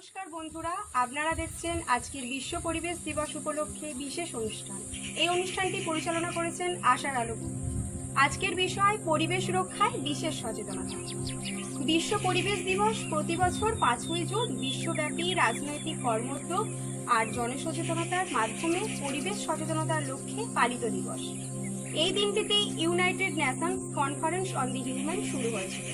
নমস্কার বন্ধুরা, আপনারা দেখছেন আজকের বিশ্ব পরিবেশ দিবস উপলক্ষে বিশেষ অনুষ্ঠান। এই অনুষ্ঠানটি পরিচালনা করেছেন আশার আলো। আজকের বিষয় পরিবেশ রক্ষায় বিশেষ সচেতনতা। বিশ্ব পরিবেশ দিবস প্রতি বছর 5ই জুন বিশ্বব্যাপী রাজনৈতিক কর্মোদ্যোগ আর জনসচেতনতার মাধ্যমে পরিবেশ সচেতনতার লক্ষ্যে পালিত দিবস। এই দিনটিতে United Nations conference on the human শুরু হয়েছিল।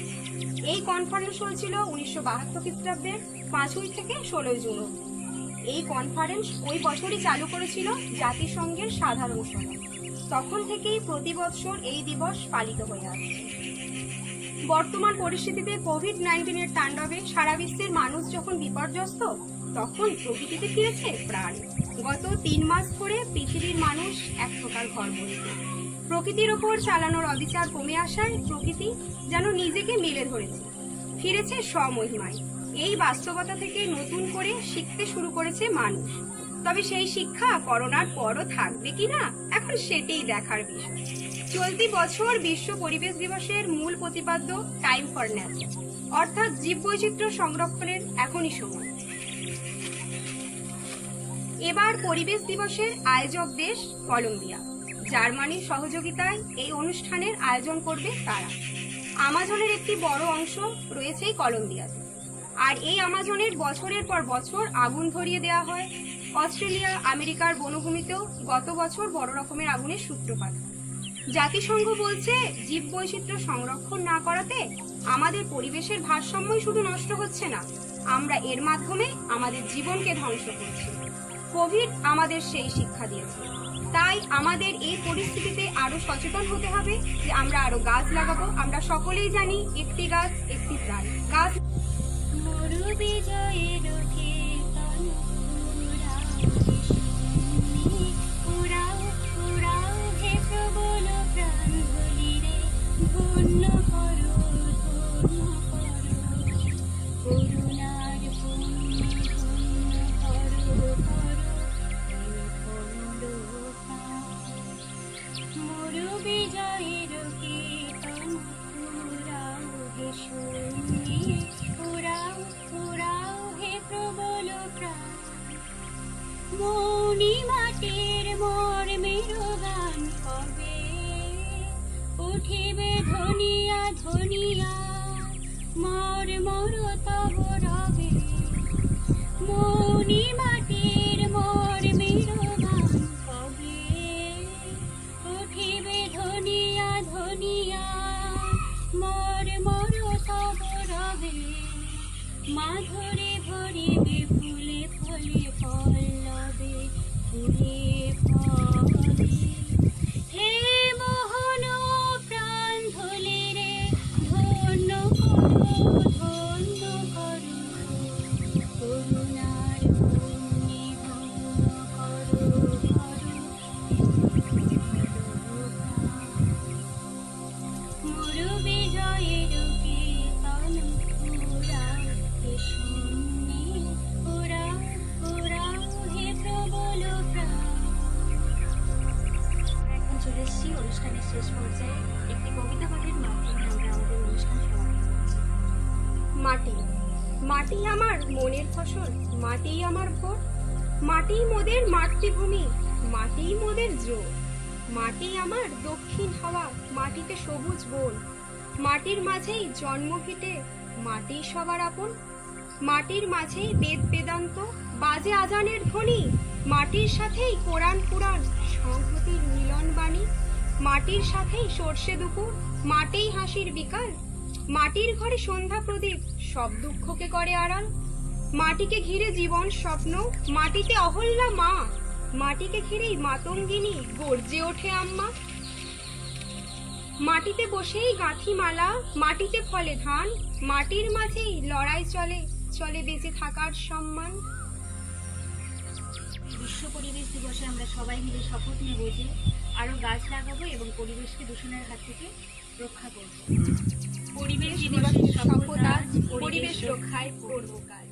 এই কনফারেন্স হয়েছিল 1972 খ্রিস্টাব্দের 5ই থেকে 16ই জুন। এই কনফারেন্স ওই বছরই চালু করেছিল জাতিসংঘের সাধারণ সভা। তখন থেকেই প্রতি বছর এই দিবস পালিত হয়ে আসছে। বর্তমান পরিস্থিতিতে কোভিড-19 এর তাণ্ডবে সারা বিশ্বের মানুষ যখন বিপর্যস্ত, তখন প্রকৃতিতে ফিরেছে প্রাণ। গত 3 মাস ধরে পৃথিবীর মানুষ এক প্রকার ঘরবন্দি। প্রকৃতির ওপর চালানোর অবিচার কমে আসায় প্রকৃতি যেন নিজেকে মেলে ধরেছে, ফিরেছে স্বমহিমায়। এই বাস্তবতা থেকে নতুন করে শিখতে শুরু করেছে মানুষ। তবে সেই শিক্ষা করোনার পরও থাকবে কিনা, এখন সেটাই দেখার বিষয়। চলতি বছর বিশ্ব পরিবেশ দিবসের মূল প্রতিপাদ্য টাইম ফর নেচার, অর্থাৎ জীববৈচিত্র্য সংরক্ষণের এখনই সময়। এবার পরিবেশ দিবসের আয়োজক দেশ কলম্বিয়া। জার্মানির সহযোগিতায় এই অনুষ্ঠানের আয়োজন করবে তারা। আমাজনের একটি বড় অংশ রয়েছে কলম্বিয়াতে, আর এই আমাজনের বছরের পর বছর আগুন ধরিয়ে দেওয়া হয়। অস্ট্রেলিয়া, আমেরিকার বনভূমিতেও গত বছর বড় রকমের আগুনের সূত্রপাত হয়। জাতিসংঘ বলছে, জীববৈচিত্র্য সংরক্ষণ না করাতে আমাদের পরিবেশের ভারসাম্যই শুধু নষ্ট হচ্ছে না, আমরা এর মাধ্যমে আমাদের জীবনকে ধ্বংস করছি। কোভিড আমাদের সেই শিক্ষা দিয়েছে। তাই আমাদের এই পরিস্থিতিতে আরো সচেতন হতে হবে যে আমরা আরো গাছ লাগাবো। আমরা সকলেই জানি, একটি গাছ একটি প্রাণ। গাছ মৌনি মাটির মর্মের গান কবে উঠিবে ধনিয়া ধনিয়া মর মর তব রবে। মৌনি মাটির মর্মের গান কবে উঠিবে ধনিয়া ধনিয়া মর মর তব রবে। মাধুরী ভরিবে ফুলে ফলে পল্লবে ফুলে ফলে। হে মোহন প্রাণ ধলে রে ধন্য করো ধন্য করো। করুণার পুণ্যে করো করো। মরু বিজয়ের কীর্তন পুরাও হে শূন্যে পুরাও পুরাও হে প্রবল প্রাণ। এখন চলে এসেছি অনুষ্ঠানের শেষ পর্যায়ে। একটি কবিতা পাঠের মাধ্যমে আমরা আমাদের অনুষ্ঠান সমাপ্ত করছি। মাটি, মাটি আমার মনের ফসল, মাটিই আমার ভোর, মাটিই মোদের মাতৃভূমি, মাটিই মোদের জোর। মাটি আমার দক্ষিণ হাওয়া, মাটিতে সবুজ বন, মাটির মাঝেই জন্ম ভিটে, মাটি সবার আপন। মাটির মাঝেই বেদ বেদান্ত, বাজে আজানের ধ্বনি, মাটির সাথেই কোরআন পুরাণ, সংহতির মিলন বাণী। মাটির সাথেই সর্ষে দুপুর, মাটিই হাসির বিকাল, মাটির ঘরে সন্ধ্যা প্রদীপ, সব দুঃখকে করে আড়াল। মাটিকে ঘিরে জীবন স্বপ্ন, মাটিতে অহল্যা মা, মাটিকে ঘিরেই মাতঙ্গিনী গর্জে ওঠে আম্মা। মাটিতে বসেই গাঁথি মালা, মাটিতে ফলে ধান, মাটির মাঝেই লড়াই চলে, চলে বেঁচে থাকার সম্মান। বিশ্ব পরিবেশ দিবসে আমরা সবাই মিলে শপথ নেব যে আরো গাছ লাগাবো এবং পরিবেশকে দূষণের হাত থেকে রক্ষা করব। পরিবেশ দিবসের শপথ আজ, পরিবেশ রক্ষায় করব কাজ।